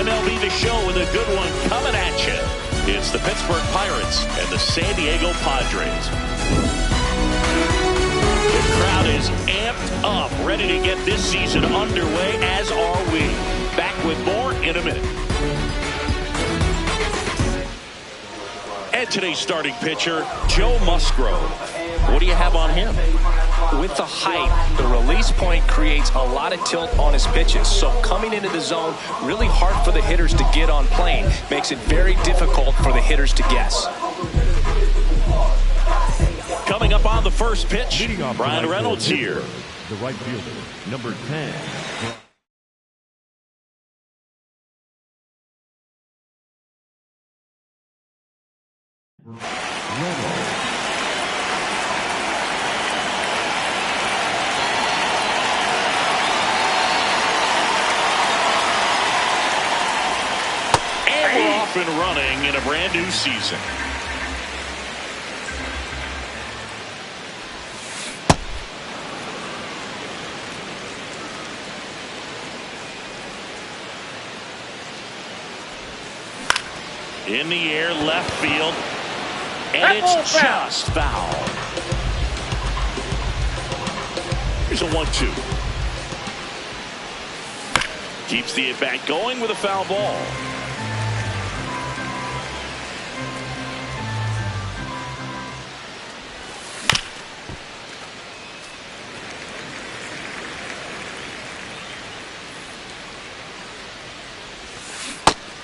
MLB The Show with a good one coming at you. It's the Pittsburgh Pirates and the San Diego Padres. The crowd is amped up, ready to get this season underway, as are we. Back with more in a minute. And today's starting pitcher, Joe Musgrove. What do you have on him? With the height, the release point creates a lot of tilt on his pitches. So coming into the zone, really hard for the hitters to get on plane. Makes it very difficult for the hitters to guess. Coming up on the first pitch, Brian Reynolds here. The right fielder, number 10. And we're off and running in a brand new season. In the air, left field, and it's just foul. Here's a 1-2. Keeps the at-bat going with a foul ball.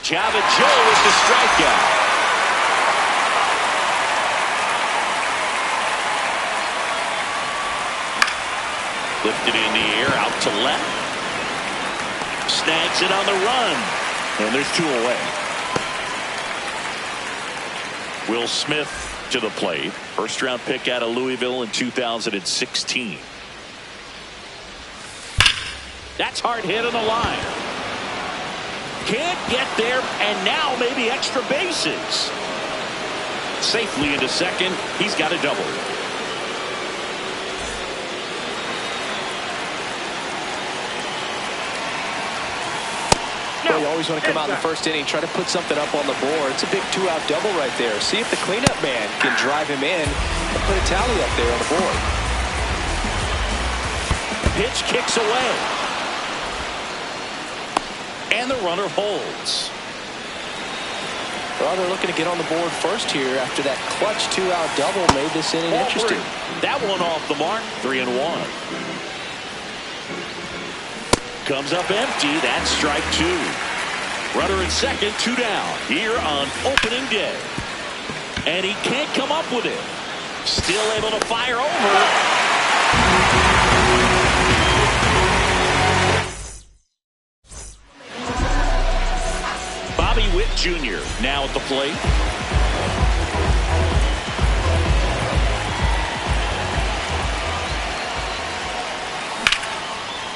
Java Joe with the strikeout. Lifted in the air, out to left. Snags it on the run. And there's 2 away. Will Smith to the plate. First round pick out of Louisville in 2016. That's hard hit on the line. Can't get there, and now maybe extra bases. Safely into second. He's got a double. No. You always want to come out in the first inning, try to put something up on the board. It's a big 2-out double right there. See if the cleanup man can drive him in and put a tally up there on the board. Pitch kicks away. And the runner holds. Well, they're looking to get on the board first here after that clutch 2-out double made this inning interesting. That one off the mark. 3-1. Comes up empty. That's strike 2. Runner at second, 2 down here on opening day. And he can't come up with it. Still able to fire over. Witt Jr. now at the plate.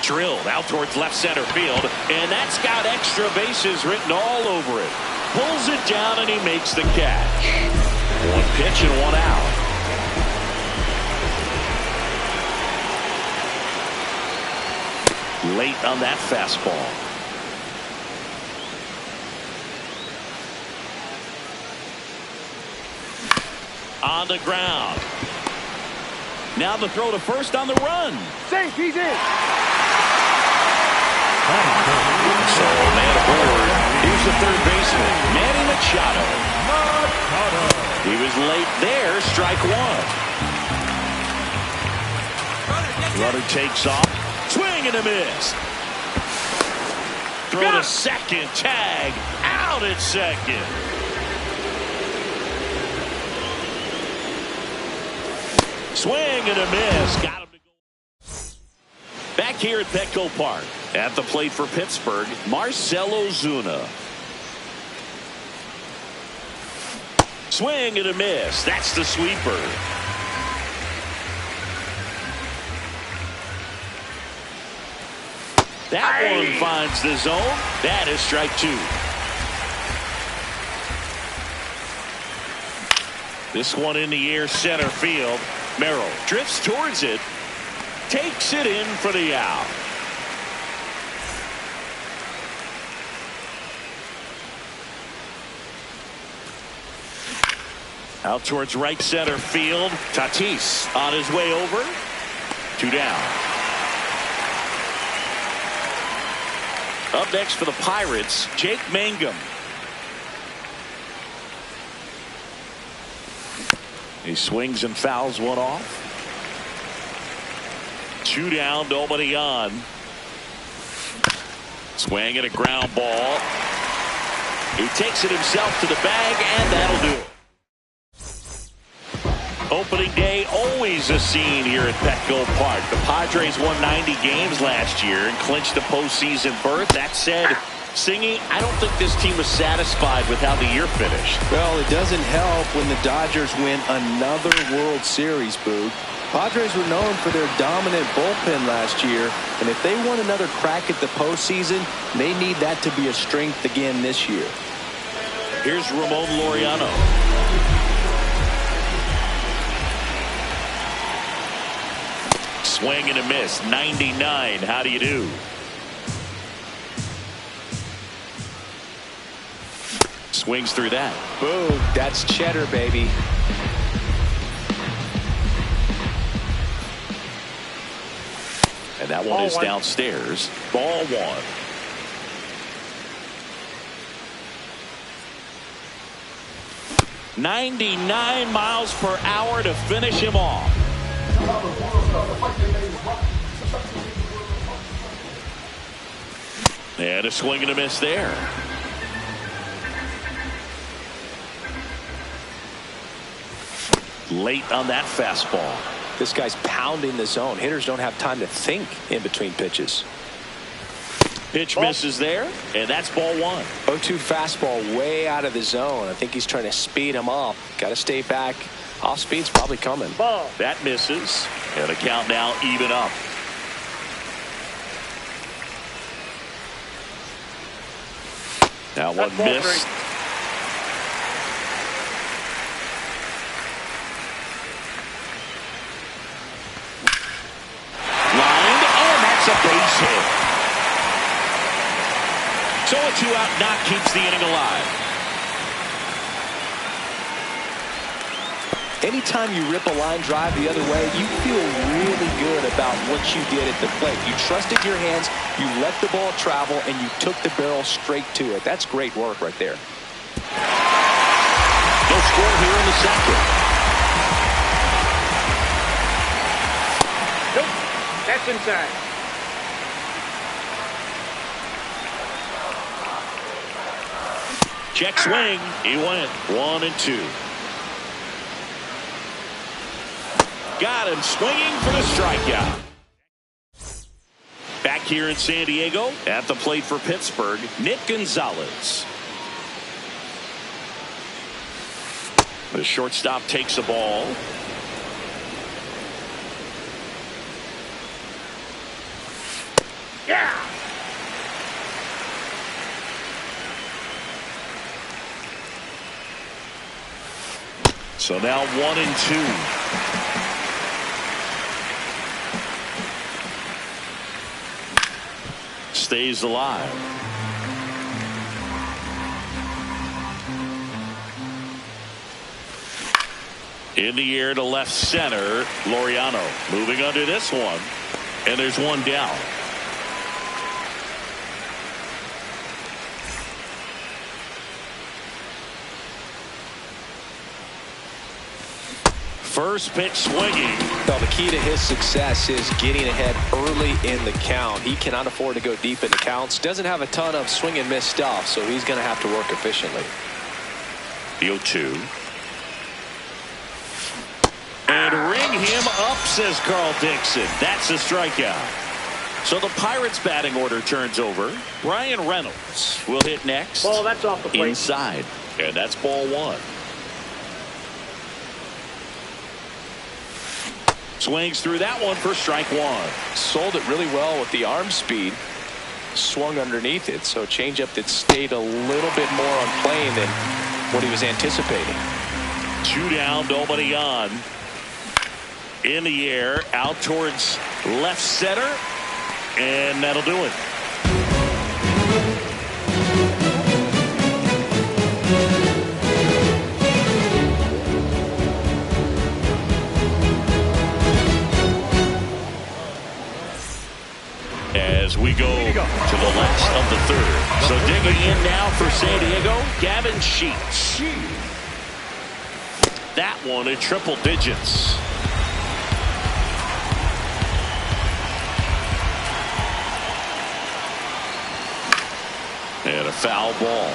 Drilled out towards left center field, and that's got extra bases written all over it. Pulls it down, and he makes the catch. 1 pitch and 1 out. Late on that fastball. On the ground. Now the throw to first on the run. Safe, he's in. So man aboard. Here's the third baseman, Manny Machado. He was late there. Strike 1. Runner takes off. Swing and a miss. Throw to second. Tag. Out at second. Swing and a miss. Got him to go. Back here at Petco Park. At the plate for Pittsburgh, Marcell Ozuna. Swing and a miss. That's the sweeper. That one finds the zone. That is strike 2. This one in the air, center field. Merrill drifts towards it, takes it in for the out. Out towards right center field. Tatis on his way over. 2 down. Up next for the Pirates, Jake Mangum. He swings and fouls one off. 2 down, nobody on. Swing and a ground ball. He takes it himself to the bag, and that'll do it. Opening day, always a scene here at Petco Park. The Padres won 90 games last year and clinched the postseason berth. That said, Singy, I don't think this team was satisfied with how the year finished. Well, it doesn't help when the Dodgers win another World Series, Boog. Padres were known for their dominant bullpen last year, and if they want another crack at the postseason, they need that to be a strength again this year. Here's Ramon Laureano. Swing and a miss. 99. How do you do? Swings through that. Boom. That's cheddar, baby. And that one is downstairs. Ball 1. .99 miles per hour to finish him off. And a swing and a miss there. Late on that fastball. This guy's pounding the zone. Hitters don't have time to think in between pitches. Pitch misses there, and that's ball 1. 0-2 fastball way out of the zone. I think he's trying to speed him up. Got to stay back. Off speed's probably coming. Ball. That misses, and the count now even up. Now one miss. Lined, and that's a base hit. So a 2-out knock keeps the inning alive. Anytime you rip a line drive the other way, you feel really good about what you did at the plate. You trusted your hands, you let the ball travel, and you took the barrel straight to it. That's great work right there. No score here in the second. Nope, that's inside. Check swing. He went 1-2. Got him swinging for the strikeout. Back here in San Diego, at the plate for Pittsburgh, Nick Gonzalez. The shortstop takes the ball. Yeah. So now 1-2. Stays alive. In the air to left center, Laureano moving under this one, and there's one down. First pitch swinging. Well, the key to his success is getting ahead early in the count. He cannot afford to go deep in the counts. Doesn't have a ton of swing and miss stuff, so he's going to have to work efficiently. The 0-2. And ring him up, says Carl Dixon. That's a strikeout. So the Pirates batting order turns over. Brian Reynolds will hit next. Ball, that's off the plate. Inside. And that's ball 1. Swings through that one for strike 1. Sold it really well with the arm speed. Swung underneath it, so changeup that stayed a little bit more on plane than what he was anticipating. 2 down, nobody on. In the air, out towards left center, and that'll do it. So digging in now for San Diego, Gavin Sheets. That one in triple digits. And a foul ball.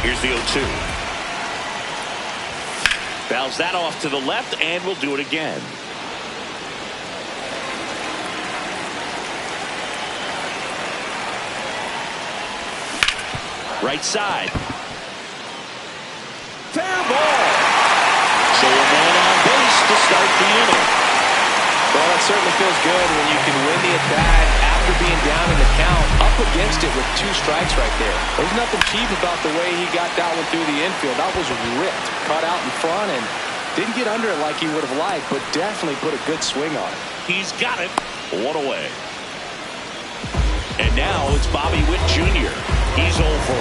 Here's the 0-2. Fouls that off to the left, and we'll do it again. Right side. Fair ball. So a man on base to start the inning. Well, it certainly feels good when you can win the at-bat after being down in the count, up against it with 2 strikes right there. There's nothing cheap about the way he got that one through the infield. That was ripped, caught out in front, and didn't get under it like he would have liked, but definitely put a good swing on it. He's got it. 1 away. And now it's Bobby Witt Jr. He's 0 for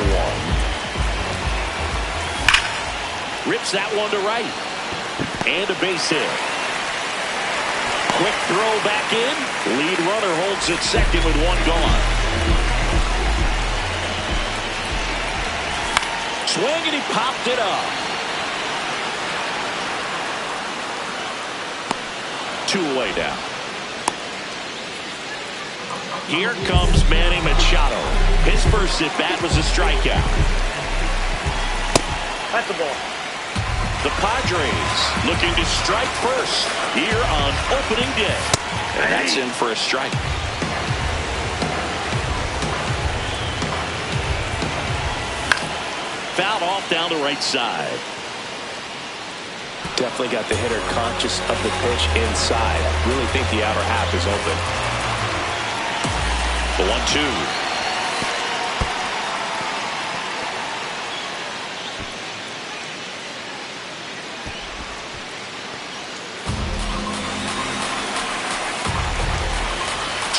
1. Rips that one to right. And a base hit. Quick throw back in. Lead runner holds it second with 1 gone. Swing and he popped it up. 2 away now. Here comes Manny Machado. His first at bat was a strikeout. That's the ball. The Padres looking to strike first here on opening day. And that's in for a strike. Fouled off down the right side. Definitely got the hitter conscious of the pitch inside. I really think the outer half is open. The 1-2.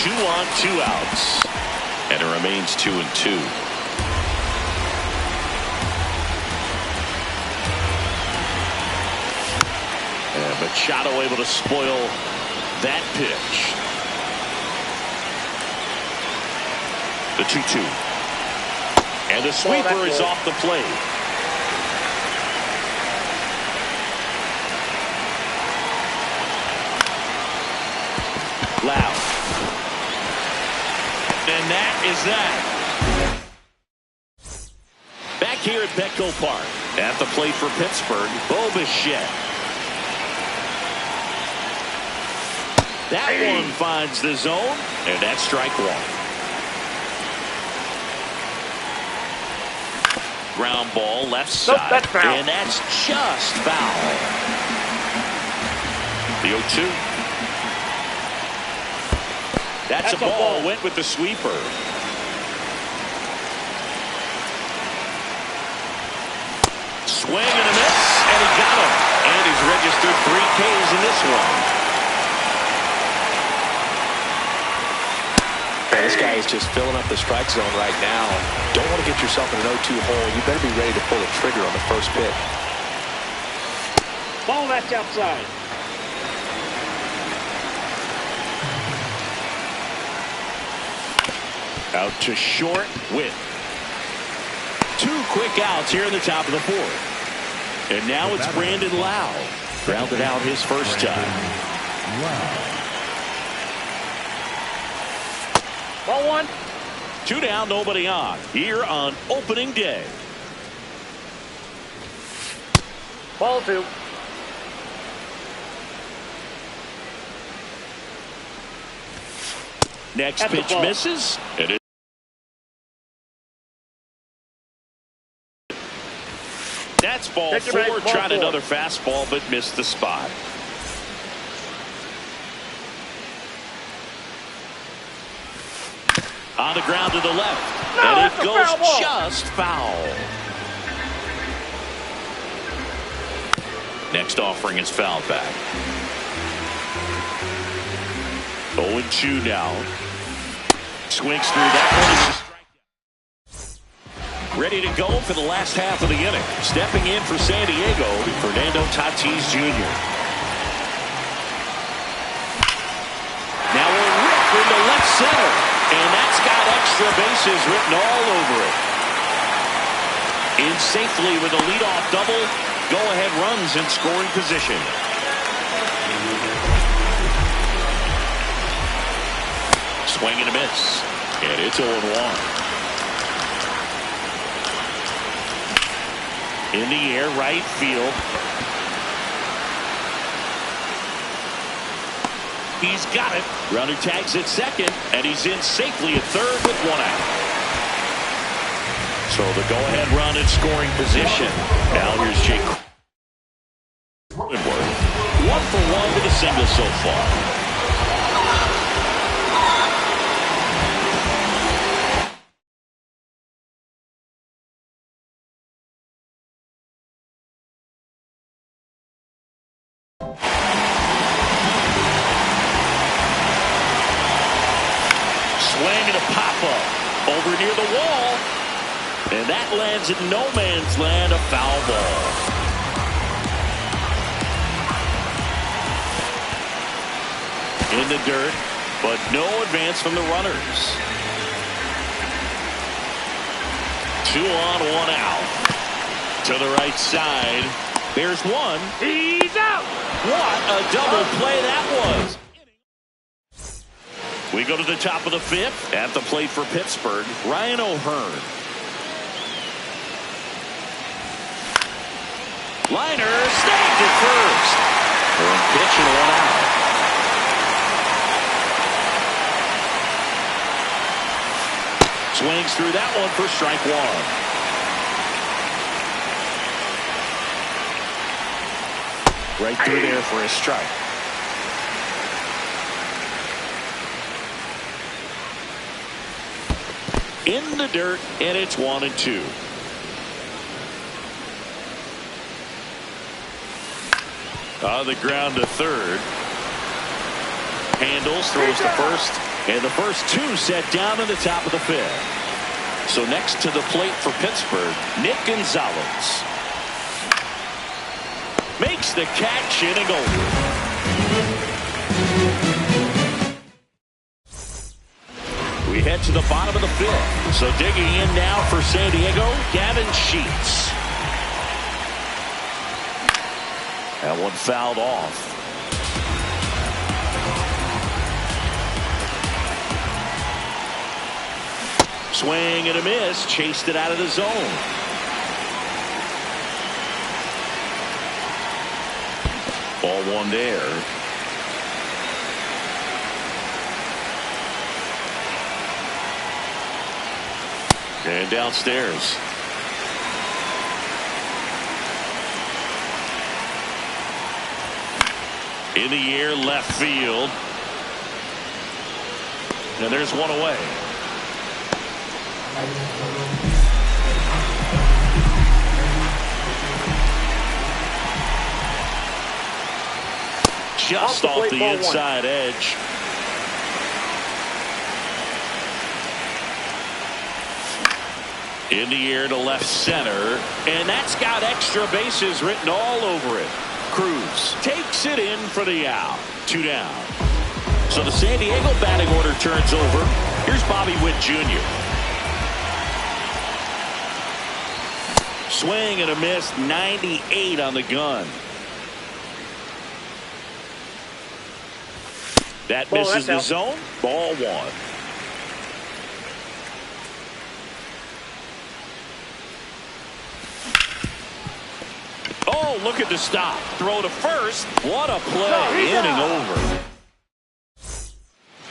2 on, 2 outs. And it remains 2-2. And Machado able to spoil that pitch. The 2-2. And the sweeper is off the plate. Loud. And that is that. Back here at Petco Park. At the plate for Pittsburgh, Bo Bichette. That one finds the zone, and that's strike 1. Ground ball left side. That's foul. And that's just foul. The 0-2. That's a ball. Went with the sweeper. Swing and a miss, and he got him. And he's registered 3 Ks in this one. This guy is just filling up the strike zone right now. Don't want to get yourself in an 0-2 hole. You better be ready to pull the trigger on the first pitch. Ball that's outside. Out to short with 2 quick outs here in the top of the 4th. And now it's Brandon Lau. Grounded out his first time. Ball 1. 2 down, nobody on. Here on opening day. Ball 2. Next That's pitch misses. And that's ball 4. Tried another fastball, but missed the spot. On the ground to the left. No, and it that's a goes foul ball. just foul. Next offering is fouled back. 0-2 now. Swings through that one. Ready to go for the last half of the inning. Stepping in for San Diego, Fernando Tatis Jr. Now a rip into left center. And that's got extra bases written all over it. In safely with a leadoff double. Go-ahead runs in scoring position. Swing and a miss. And it's 0-1. In the air, right field. He's got it. Runner tags at second, and he's in safely at third with one out. So the go-ahead run in scoring position. Now here's Jake. 1 for 1 with a single so far. Swing and a pop-up over near the wall. And that lands in no man's land, a foul ball. In the dirt, but no advance from the runners. 2 on, 1 out. To the right side. There's one. He's out. What a double play that was. We go to the top of the 5th. At the plate for Pittsburgh, Ryan O'Hearn. Liner snagged it first. One pitch and 1 out. Swings through that one for strike 1. Right through there for a strike. In the dirt, and it's 1-2. On the ground to third. Handles, throws to first, and the first 2 set down in the top of the 5th. So next to the plate for Pittsburgh, Nick Gonzalez. Makes the catch, inning over. We head to the bottom of the 5th. So digging in now for San Diego, Gavin Sheets. That one fouled off. Swing and a miss. Chased it out of the zone. Ball 1 there. And downstairs. In the air, left field. And there's one away. Just off the inside edge. In the air to left center. And that's got extra bases written all over it. Cruz takes it in for the out. 2 down. So the San Diego batting order turns over. Here's Bobby Witt Jr. Swing and a miss. 98 on the gun. That misses the zone. Ball 1. Oh, look at the stop. Throw to first. What a play. Inning over.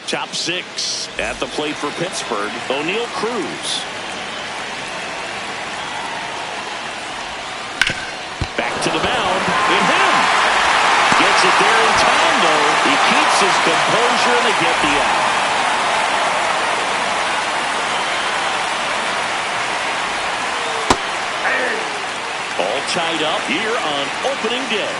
Top 6 at the plate for Pittsburgh. O'Neal Cruz. Back to the mound. It hit him. Gets it there in time, though. He keeps his composure, and they get the out. All tied up here on opening day.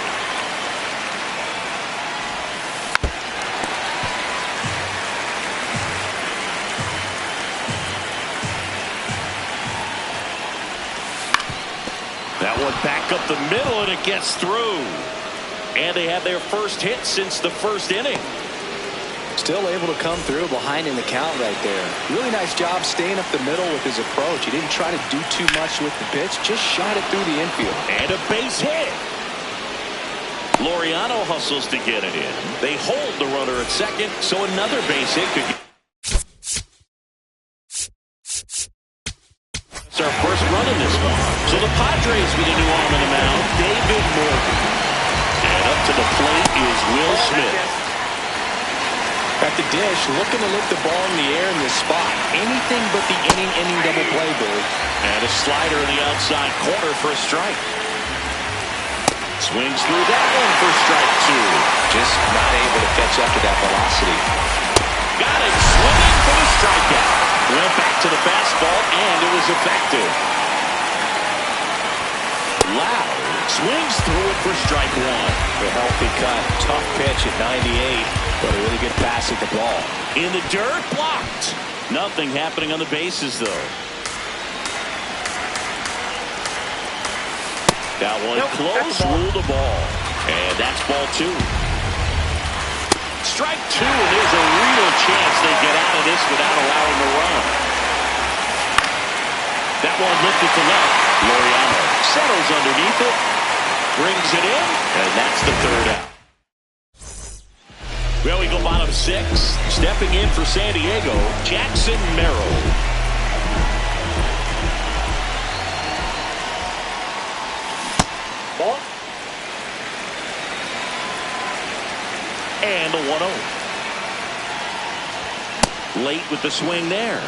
That one back up the middle, and it gets through. And they have their first hit since the first inning. Still able to come through behind in the count right there. Really nice job staying up the middle with his approach. He didn't try to do too much with the pitch, just shot it through the infield. And a base hit. Laureano hustles to get it in. They hold the runner at second, so another base hit could get. It's our first run in this one. So the Padres with a new arm in the mound, David Morgan. And up to the plate is Will Smith. At the dish, looking to lift the ball in the air in this spot. Anything but the inning double play, Billy. And a slider in the outside corner for a strike. Swings through that one for strike two. Just not able to catch up to that velocity. Got it. Swinging for the strikeout. Went back to the fastball, and it was effective. Loud swings through it for strike one. A healthy cut. Tough pitch at 98, but a really good pass at the ball. In the dirt, blocked. Nothing happening on the bases, though. That one close, ruled the ball. And that's ball two. Strike two, and there's a real chance they get out of this without allowing a run. That one lifted to left. Laureano settles underneath it, brings it in, and that's the third out. Well, we go bottom six. Stepping in for San Diego, Jackson Merrill. Ball. And a 1-0. Late with the swing there.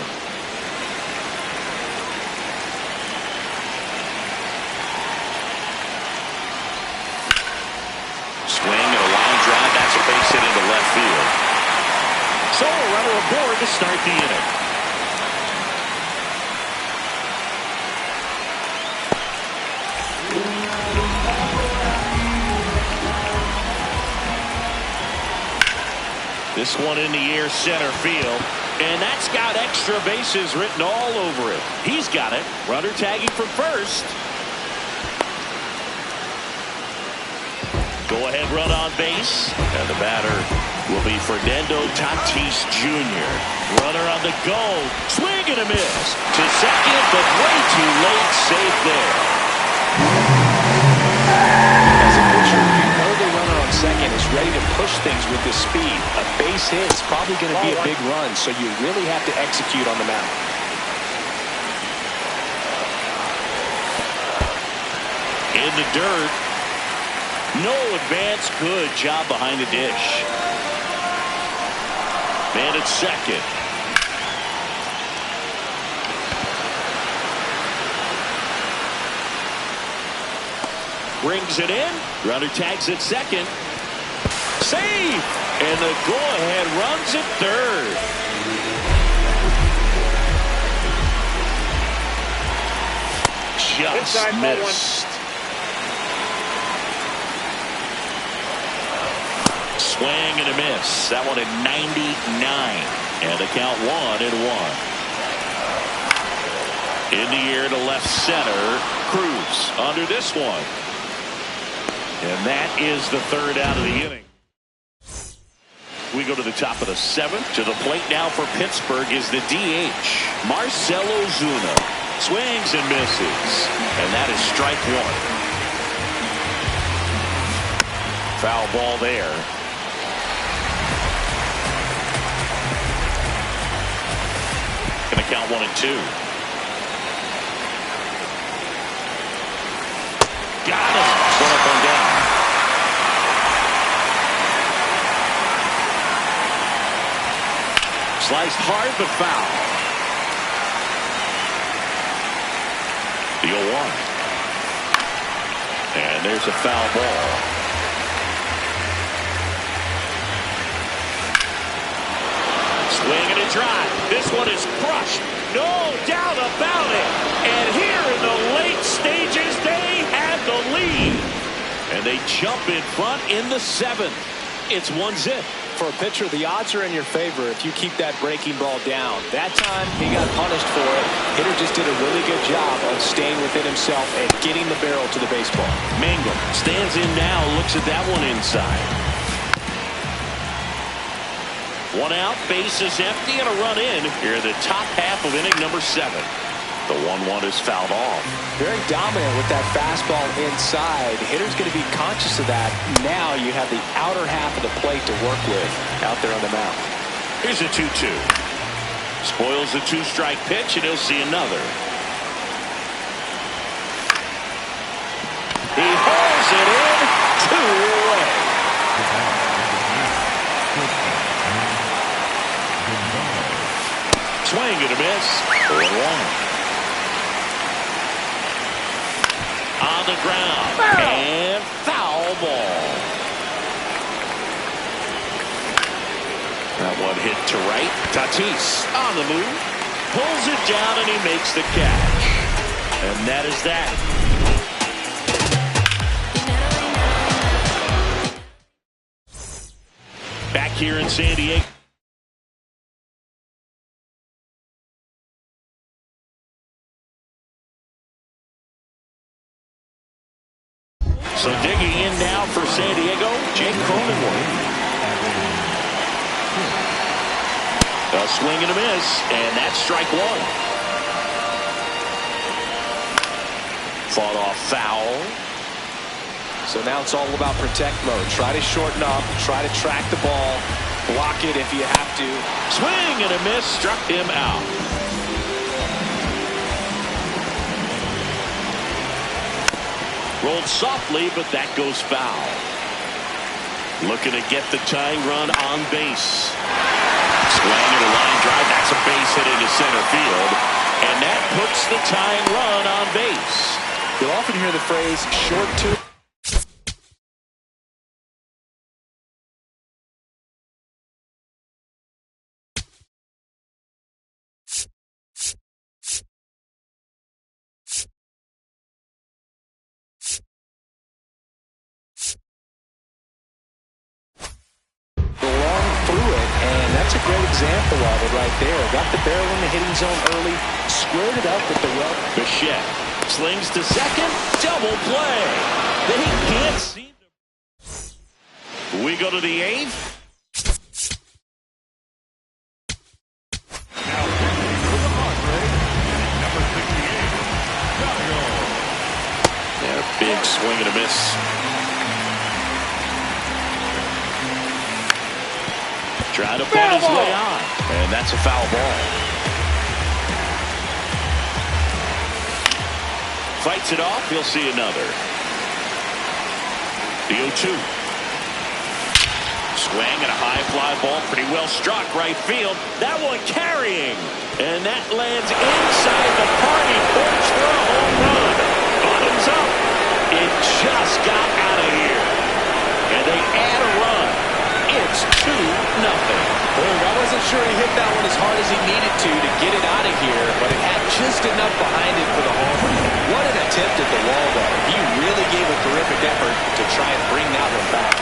Swing and a line drive. That's a base hit into left field. So a runner aboard to start the inning. This one in the air, center field. And that's got extra bases written all over it. He's got it. Runner tagging from first. Go-ahead run on base. And the batter will be Fernando Tatis Jr. Runner on the go. Swing and a miss. To second, but way too late. Safe there. As a pitcher, you know the runner on second is ready to push things with his speed. A base hit is probably going to be a big run, so you really have to execute on the mound. In the dirt. No advance. Good job behind the dish. Man at second. Brings it in. Runner tags at second. Save! And the go-ahead runs at third. Just Inside, missed. Swing and a miss. That one at 99. And the count 1-1. In the air to left center. Cruz under this one. And that is the third out of the inning. We go to the top of the seventh. To the plate now for Pittsburgh is the DH, Marcell Ozuna. Swings and misses. And that is strike one. Foul ball there. Going to count 1 and 2. Got him. One up and down. Sliced hard but foul. The 0-1. And there's a foul ball. Swing and a drive. This one is crushed. No doubt about it. And here in the late stages, they have the lead. And they jump in front in the seventh. It's 1-0. For a pitcher, the odds are in your favor if you keep that breaking ball down. That time, he got punished for it. Hitter just did a really good job of staying within himself and getting the barrel to the baseball. Mangum stands in now, looks at that one inside. One out, base is empty, and a run in here in the top half of inning number 7. The 1-1 is fouled off. Very dominant with that fastball inside. The hitter's going to be conscious of that. Now you have the outer half of the plate to work with out there on the mound. Here's a 2-2. Spoils the 2-strike pitch, and he'll see another. He hauls it in, 2 away. Swing and a miss. 0-1. On the ground. And foul ball. That one hit to right. Tatis on the move. Pulls it down and he makes the catch. And that is that. Back here in San Diego. So digging in now for San Diego, Jake Cronenworth. A swing and a miss, and that's strike 1. Fought off foul. So now it's all about protect mode. Try to shorten up, try to track the ball, block it if you have to. Swing and a miss, struck him out. Rolled softly, but that goes foul. Looking to get the tying run on base. Swing and a line drive. That's a base hit into center field. And that puts the tying run on base. You'll often hear the phrase short two. That's a great example of it right there. Got the barrel in the hitting zone early, squared it up with the rub. Bichette slings to second, double play. They can't seem to. We go to the 8th. Now for the Padres, number 68, Mario. And a big swing and a miss. Trying to find his way on. And that's a foul ball. Fights it off. He'll see another. The 0-2. Swing and a high fly ball. Pretty well struck right field. That one carrying. And that lands inside the party porch for a home run. Bottoms up. It just got out of here. And they add a run. It's 2-0. I wasn't sure he hit that one as hard as he needed to get it out of here, but it had just enough behind it for the home run. What an attempt at the wall, though. He really gave a terrific effort to try and bring that one back.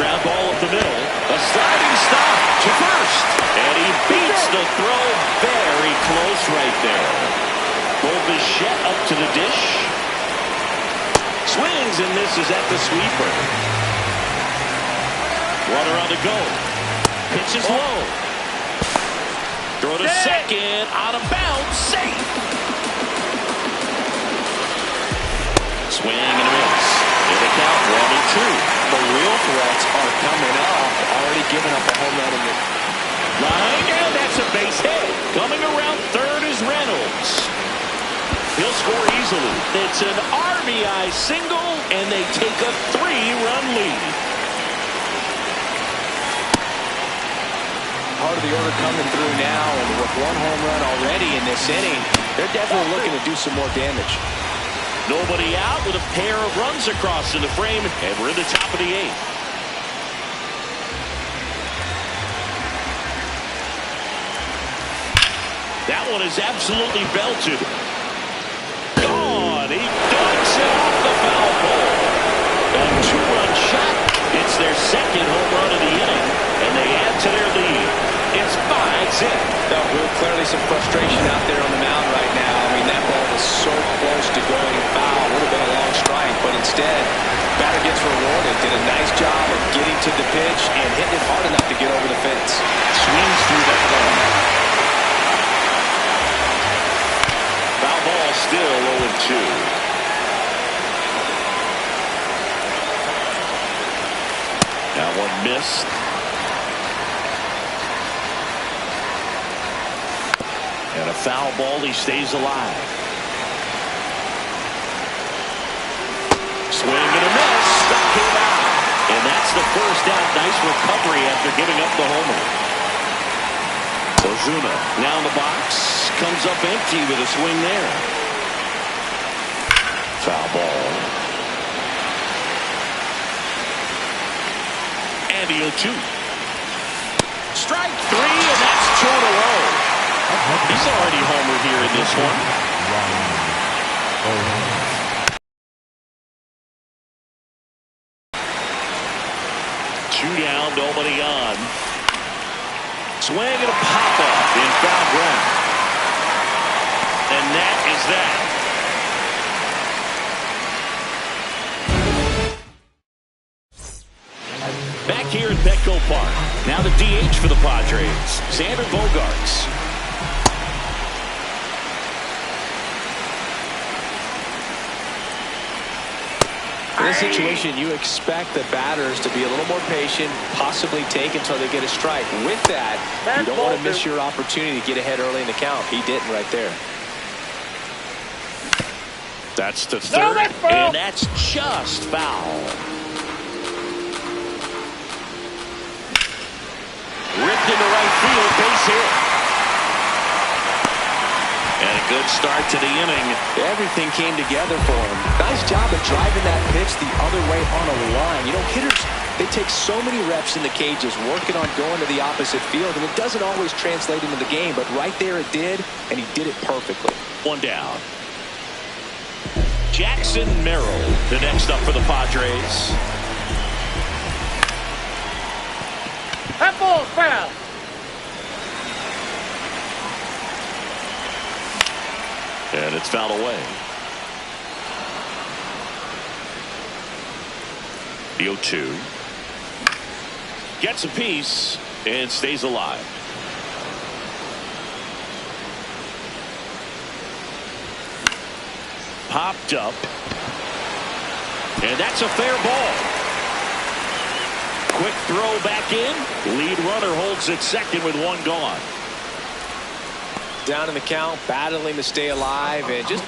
Ground ball up the middle. A sliding stop to first. And he beats the throw very close right there. Bichette up to the dish. Swings and misses at the sweeper. Runner on the go. Pitch is low. Throw to second. Out of bounds. Safe. Swing and a miss. In the count, 1-2. The real threats are coming up. Already giving up a home run in the line, and that's a base hit. Coming around third is Reynolds. He'll score easily. It's an RBI single, and they take a 3-run lead. Part of the order coming through now, and with 1 home run already in this inning, they're definitely looking to do some more damage. Nobody out with a pair of runs across in the frame, and we're in the top of the 8th. That one is absolutely belted. Gone. He dunks it off the foul pole. A 2-run shot. It's their second home run of the inning, and they add to their lead. It's 5-0. Real clearly some frustration out there on the mound right now. I mean, that ball was so close to going foul. Would have been a long strike, but instead, batter gets rewarded. Did a nice job of getting to the pitch and hitting it hard enough to get over the fence. Swings through that one. Foul ball, still 0-2. That one missed. And a foul ball, he stays alive. Swing and a miss. Stuck him out. And that's the first out. Nice recovery after giving up the homer. Ozuna now in the box. Comes up empty with a swing there. Foul ball. And the 0-2. Strike 3, and that's 2 in a row. He's already homered here in this one. 2 down, nobody on. Swing and a pop-up in foul ground. And that is that. Back here at Petco Park. Now the DH for the Padres, Xander Bogaerts. In this situation, you expect the batters to be a little more patient, possibly take until they get a strike. With that, you don't want to miss your opportunity to get ahead early in the count. He didn't right there. That's the third, and that's just foul. Ripped into right field, base hit. And a good start to the inning. Everything came together for him. Nice job of driving that pitch the other way on a line. You know, hitters, they take so many reps in the cages working on going to the opposite field, and it doesn't always translate into the game, but right there it did, and he did it perfectly. 1 down. Jackson Merrill, the next up for the Padres. That ball's foul. And it's fouled away. The 0-2. Gets a piece and stays alive. Popped up. And that's a fair ball. Quick throw back in. Lead runner holds it second with 1 gone. Down in the count, battling to stay alive, and just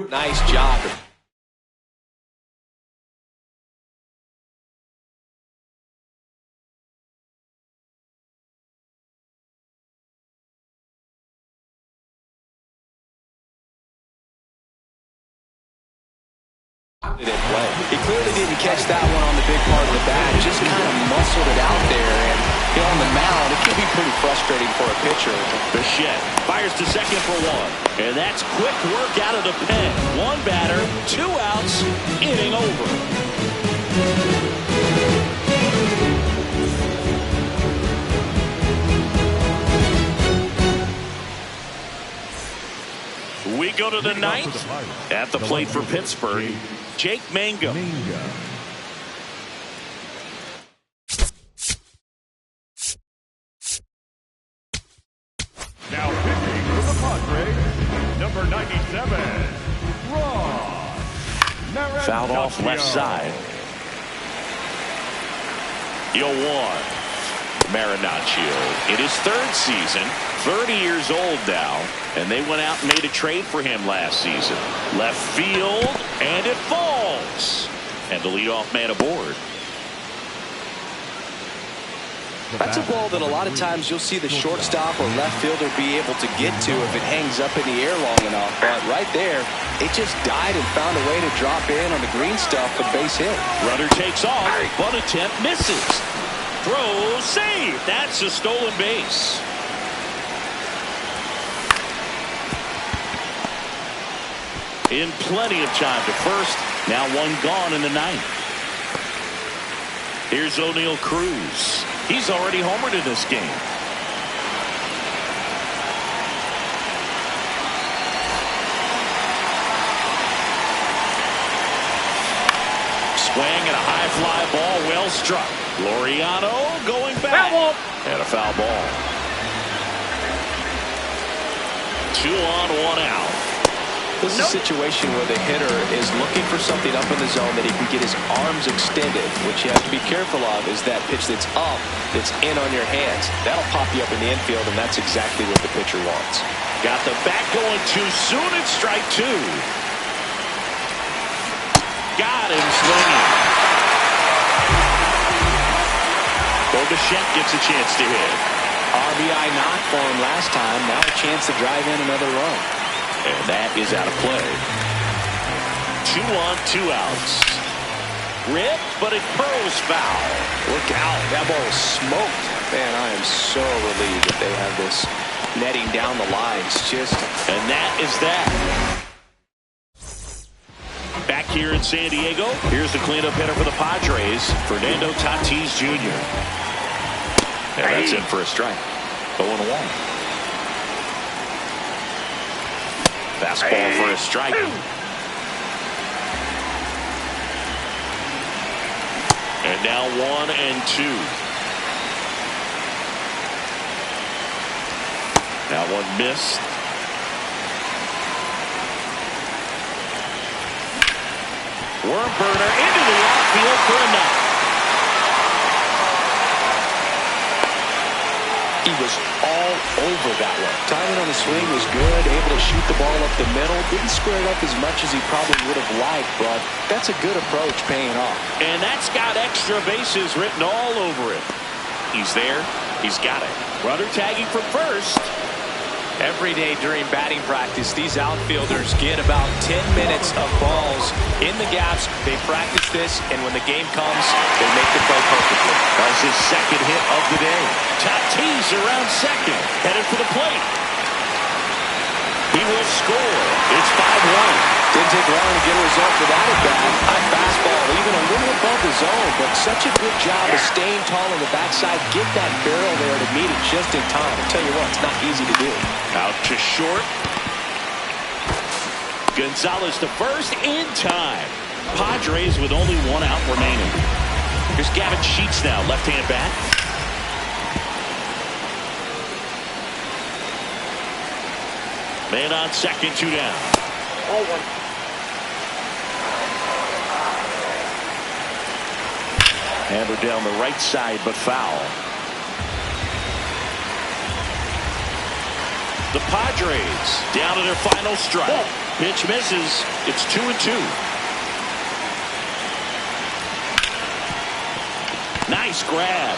nice job. He clearly didn't catch that one on the big part of the bat, just kind of muscled it out there, and you know, on the mound it can be pretty frustrating for a pitcher. Bichette fires to second for 1, and that's quick work out of the pen. 1 batter, 2 outs, inning over. We go to the 9th. At the plate for Pittsburgh, Jake Mangum. Now pitching for the Padres, number 97, Ron. Fouled off left side. The 0-1. Marinaccio in his 3rd season, 30 years old now, and they went out and made a trade for him last season. Left field, and it falls. And the leadoff man aboard. That's a ball that a lot of times you'll see the shortstop or left fielder be able to get to if it hangs up in the air long enough. But right there, it just died and found a way to drop in on the green stuff for base hit. Runner takes off, but attempt misses. Throw, save. That's a stolen base. In plenty of time to first. Now 1 gone in the 9th. Here's O'Neal Cruz. He's already homered in this game. swing and a high fly ball well struck. Laureano going back. Foul ball. And a foul ball. 2 on, 1 out. This is a situation where the hitter is looking for something up in the zone that he can get his arms extended. What you have to be careful of is that pitch that's up, that's in on your hands. That'll pop you up in the infield, and that's exactly what the pitcher wants. Got the bat going too soon. It's strike 2. Got him swinging. Bichette gets a chance to hit. RBI knock for him last time. Now a chance to drive in another run. And that is out of play. 2 on, 2 outs. Rip, but it curls foul. Look out. That ball was smoked. Man, I am so relieved that they have this netting down the lines. And that is that. Back here in San Diego, here's the cleanup hitter for the Padres, Fernando Tatis Jr. And that's in for a strike. 0-1. Fastball for a strike. And now 1-2. Now one missed. Worm burner into the outfield for a knock. He was all over that one. Timing on the swing was good, able to shoot the ball up the middle. Didn't square it up as much as he probably would have liked, but that's a good approach paying off. And that's got extra bases written all over it. He's there. He's got it. Runner tagging from first. Every day during batting practice, these outfielders get about 10 minutes of balls in the gaps. They practice this, and when the game comes, they make the play perfectly. That's his second hit of the day. Tatis around second, headed for the plate. He will score. It's 5-1. Didn't take long to get a result for that at bat. High fastball, even a little above the zone, but such a good job of staying tall on the backside. Get that barrel there to meet it just in time. I'll tell you what, it's not easy to do. Out to short. Gonzalez to first in time. Padres with only 1 out remaining. Here's Gavin Sheets now, left-hand bat. Man on second, 2 down. Hammered down the right side, but foul. The Padres down to their final strike. Pitch misses. It's 2-2. Nice grab.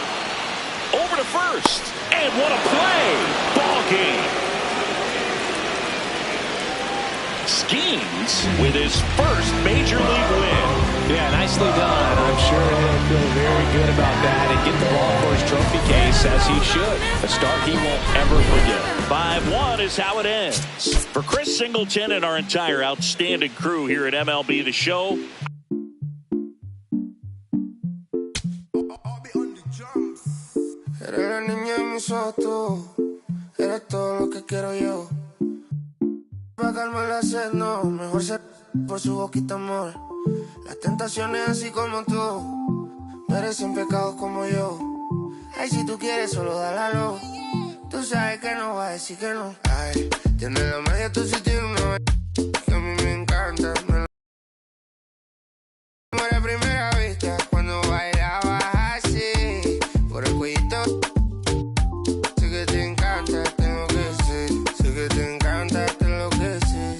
Over to first. And what a play. Ball game. Skeens with his first major league win. Yeah, nicely done. I'm sure he'll feel very good about that and get the ball for his trophy case, as he should. A start he won't ever forget. 5-1 is how it ends. For Chris Singleton and our entire outstanding crew here at MLB The Show, Eres la niña de mis ojos, tú. Eres todo lo que quiero yo. Pa' calmar la sed, no. Mejor ser por su boquita, amor. Las tentaciones así como tú merecen pecados como yo. Ay, si tú quieres, solo dálalo. Tú sabes que no va a decir que no. Ay, tienes la magia, tú sí tienes una que a mí me encanta. Me muere a primera vista cuando bailabas así. Por el cuellito. Sé que te encanta, tengo que ser. Sé que te encanta, te lo que sé.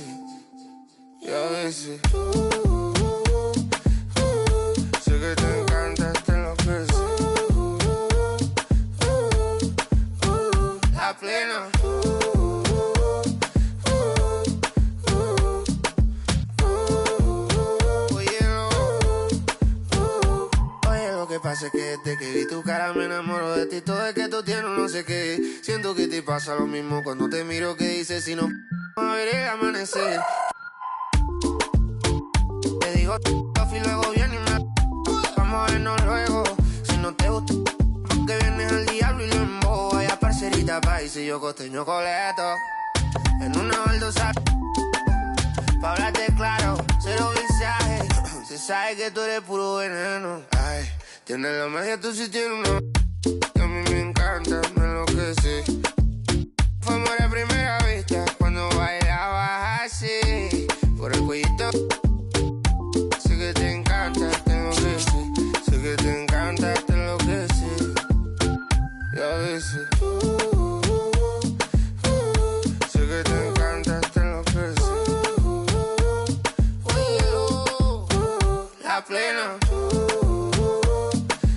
Y a veces sé que te encanta, te lo que sé. La plena. Oye, lo que pasa es que desde que vi tu cara me enamoro de ti. Todo es que tú tienes no sé qué. Siento que te pasa lo mismo cuando te miro. Que dices si no a ver el amanecer. Te digo y luego viene y me vamos a vernos luego. Si no te gusta que vienes al diablo y lo embobo. Vaya parcerita país y yo costeño coleto. En una baldosa Pa' hablarte claro, cero visaje. Se sabe que tú eres puro veneno. Ay, tienes la magia, tú sí tienes una. Que a mí me encanta, me enloquece. Fue amor a primera vista cuando bailabas así. Por el cuellito. Sé que te encanta, te enloquece. Sé que te encanta, te enloquece. Y a veces sé que te encanta, te enloquece. La plena.